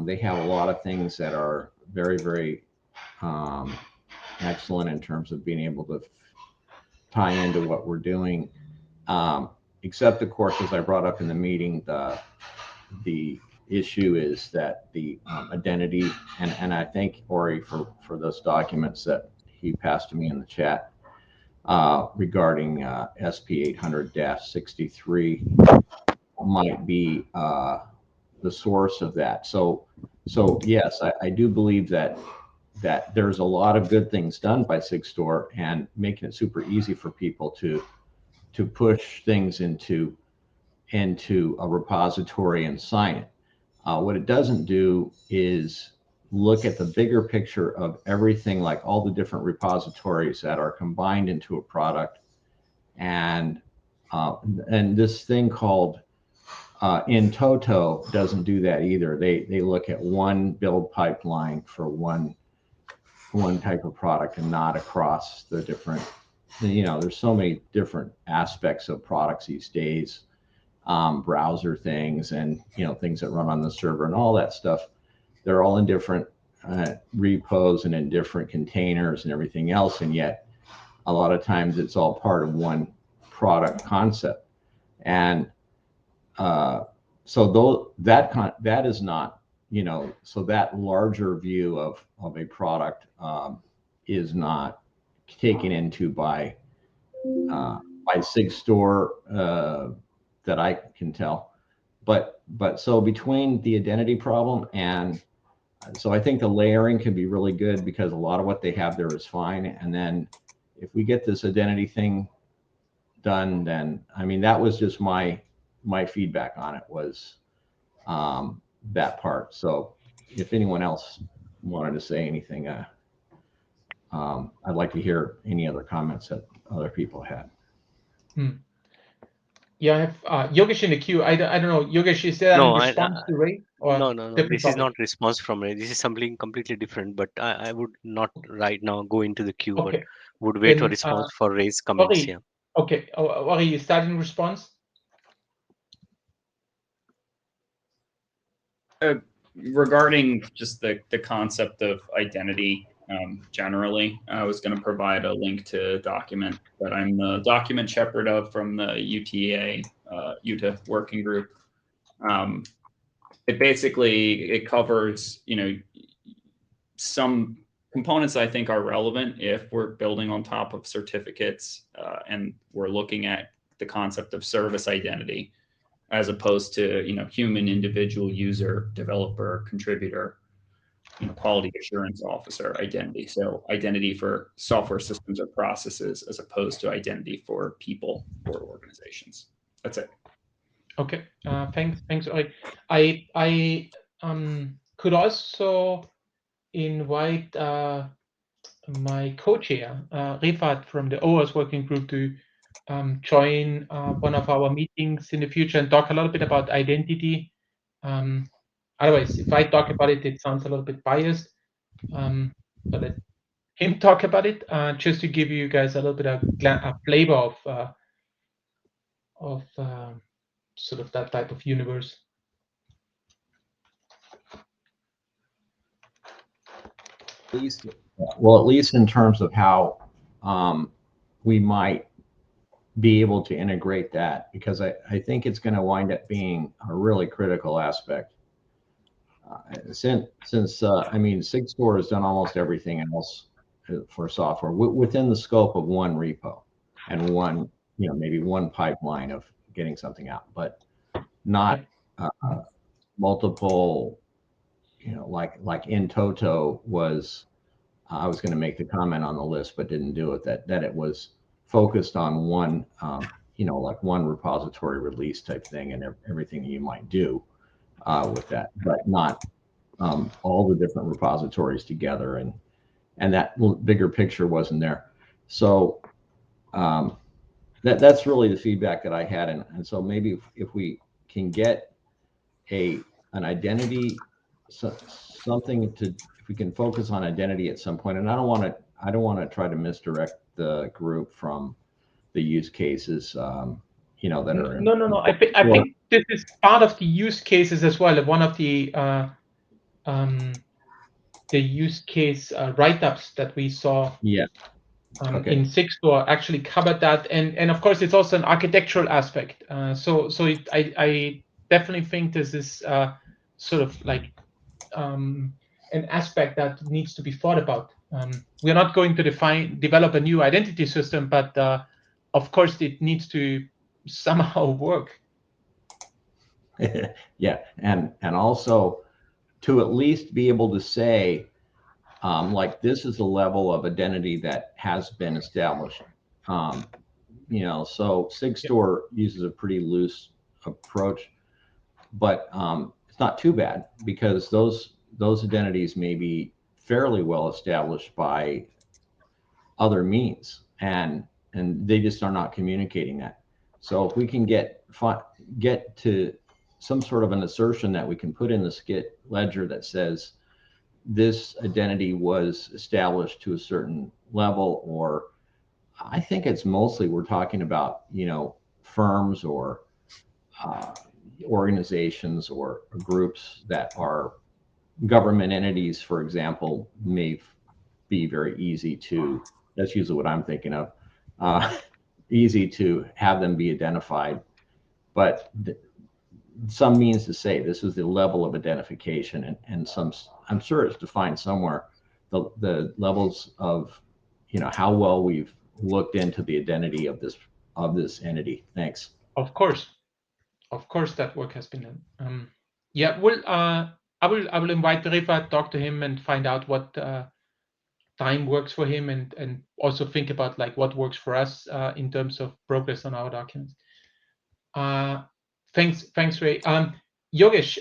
[SPEAKER 6] They have a lot of things that are very, very excellent in terms of being able to tie into what we're doing. Except, of course, as I brought up in the meeting, the issue is that the identity, and I thank Ori for those documents that he passed to me in the chat regarding SP 800-63 might be the source of that. So yes, I do believe that there's a lot of good things done by 6-door and making it super easy for people to push things into a repository and sign it. What it doesn't do is look at the bigger picture of everything, like all the different repositories that are combined into a product, and this thing called in toto doesn't do that either. They look at one build pipeline for one type of product and not across the different. There's so many different aspects of products these days. Browser things and things that run on the server and all that stuff. They're all in different repos and in different containers and everything else, and yet a lot of times it's all part of one product concept. And so that is not, so that larger view of a product is not taken into by 6-door that I can tell. But so between the identity problem and So I think the layering can be really good because a lot of what they have there is fine. And then if we get this identity thing done, then, I mean, that was just my feedback on it was that part. So if anyone else wanted to say anything, I'd like to hear any other comments that other people had.
[SPEAKER 1] Yeah, I have Yogesh in the queue. I don't know, Yogesh, is that
[SPEAKER 4] No,
[SPEAKER 1] in response to Ray or
[SPEAKER 4] no.
[SPEAKER 1] different
[SPEAKER 4] This is
[SPEAKER 1] topic?
[SPEAKER 4] not response from Ray. This is something completely different. But I would not right now go into the queue, but
[SPEAKER 1] Okay,
[SPEAKER 4] would wait for
[SPEAKER 1] then
[SPEAKER 4] response for Ray's comments.
[SPEAKER 1] Ori,
[SPEAKER 4] Yeah.
[SPEAKER 1] okay, Ori, you start in response.
[SPEAKER 2] Regarding just the concept of identity generally, I was going to provide a link to a document that I'm the document shepherd of from the UTA working group. It basically covers, you know, some components I think are relevant if we're building on top of certificates and we're looking at the concept of service identity, as opposed to, you know, human, individual, user, developer, contributor, you know, quality assurance officer identity. So identity for software systems or processes, as opposed to identity for people or organizations. That's it.
[SPEAKER 1] Okay, thanks, Ori. I could also invite my co-chair, Rifat from the OWASP working group to join one of our meetings in the future and talk a little bit about identity. Otherwise, if I talk about it, it sounds a little bit biased. So let him talk about it, just to give you guys a little bit of a flavor of sort of that type of universe.
[SPEAKER 6] At least in terms of how we might be able to integrate that, because I think it's going to wind up being a really critical aspect. Since I mean, SigScore has done almost everything else for software within the scope of one repo and one, you know, maybe one pipeline of getting something out, but not multiple, you know, like in toto was, I was going to make the comment on the list, but didn't do it, that it was focused on one, you know, like one repository release type thing and everything you might do with that, but not all the different repositories together, and that bigger picture wasn't there. So that's really the feedback that I had, and so maybe if we can get an identity, something to, if we can focus on identity at some point, and I don't want to try to misdirect the group from the use cases, you know, that are
[SPEAKER 1] no. I think this is part of the use cases as well. One of the use case write-ups that we saw
[SPEAKER 6] in
[SPEAKER 1] SigScore actually covered that, and of course it's also an architectural aspect. So I definitely think this is sort of like an aspect that needs to be thought about. We're not going to develop a new identity system, but of course it needs to somehow work.
[SPEAKER 6] Yeah, and also to at least be able to say, like, this is the level of identity that has been established. You know, so SigScore uses a pretty loose approach, but it's not too bad, because those identities may be fairly well established by other means, and they just are not communicating that. So if we can get to some sort of an assertion that we can put in the SCITT ledger that says this identity was established to a certain level, or I think it's mostly we're talking about, you know, firms or organizations or groups that are government entities, for example, may be very easy to, that's usually what I'm thinking of, easy to have them be identified, but some means to say this is the level of identification, and some, I'm sure it's defined somewhere, the levels of, you know, how well we've looked into the identity of this entity. Thanks.
[SPEAKER 1] Of course that work has been done. Yeah, well, I will invite Rifa, talk to him, and find out what time works for him, and also think about like what works for us in terms of progress on our documents. Thanks, Ray. Yogesh,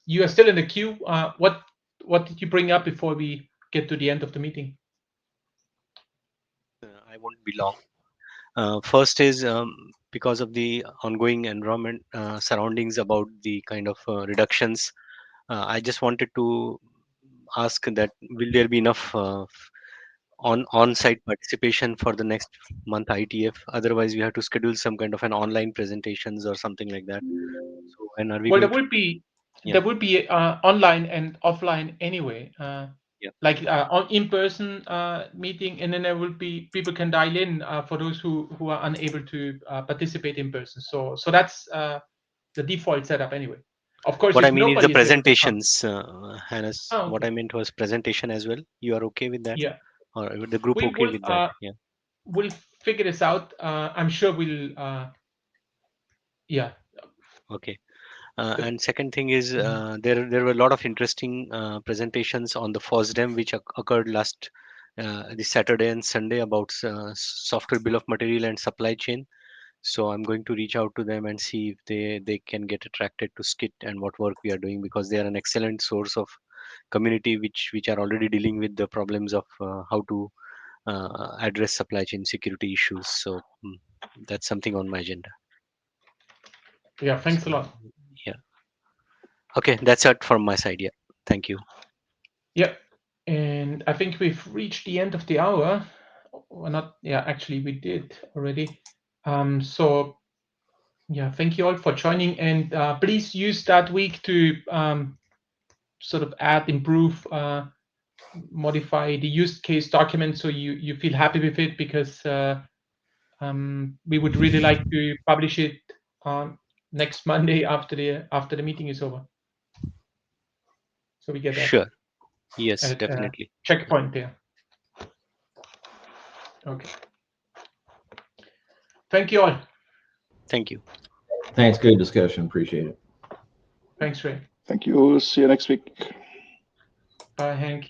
[SPEAKER 1] you are still in the queue. What did you bring up before we get to the end of the meeting?
[SPEAKER 4] I won't be long. First is because of the ongoing environment surroundings about the kind of reductions. I just wanted to ask that will there be enough on-site participation for the next month IETF? Otherwise, we have to schedule some kind of an online presentations or something like that. So when are we
[SPEAKER 1] Well,
[SPEAKER 4] going
[SPEAKER 1] there will be online and offline anyway. Like on in-person meeting, and then there will be people can dial in for those who are unable to participate in person. So that's the default setup anyway. Of course,
[SPEAKER 4] what
[SPEAKER 1] if
[SPEAKER 4] I mean is the
[SPEAKER 1] nobody is able to come-
[SPEAKER 4] presentations, Hannes.
[SPEAKER 1] Oh,
[SPEAKER 4] What
[SPEAKER 1] okay.
[SPEAKER 4] I meant was presentation as well. You are okay with that?
[SPEAKER 1] Yeah.
[SPEAKER 4] Or the group
[SPEAKER 1] We
[SPEAKER 4] okay
[SPEAKER 1] will
[SPEAKER 4] with that? Yeah.
[SPEAKER 1] we'll figure this out. I'm sure we'll yeah.
[SPEAKER 4] Okay. And second thing is there were a lot of interesting presentations on the FOSDEM which occurred last this Saturday and Sunday about software bill of material and supply chain. So I'm going to reach out to them and see if they can get attracted to SCITT and what work we are doing, because they are an excellent source of community which are already dealing with the problems of how to address supply chain security issues. So that's something on my agenda.
[SPEAKER 1] Yeah, thanks a lot.
[SPEAKER 4] Yeah. Okay, that's it from my side. Yeah, thank you.
[SPEAKER 1] Yeah, and I think we've reached the end of the hour. Or not? Yeah, actually, we did already. So yeah, thank you all for joining, and please use that week to sort of add, improve, modify the use case document so you feel happy with it, because we would really like to publish it next Monday after the meeting is over. So we get
[SPEAKER 4] Sure. Yes,
[SPEAKER 1] a
[SPEAKER 4] definitely.
[SPEAKER 1] checkpoint there. Okay. Thank you all.
[SPEAKER 4] Thank you.
[SPEAKER 6] Thanks. Good discussion. Appreciate it.
[SPEAKER 1] Thanks, Ray.
[SPEAKER 3] Thank you. See you next week.
[SPEAKER 1] Bye, Hank.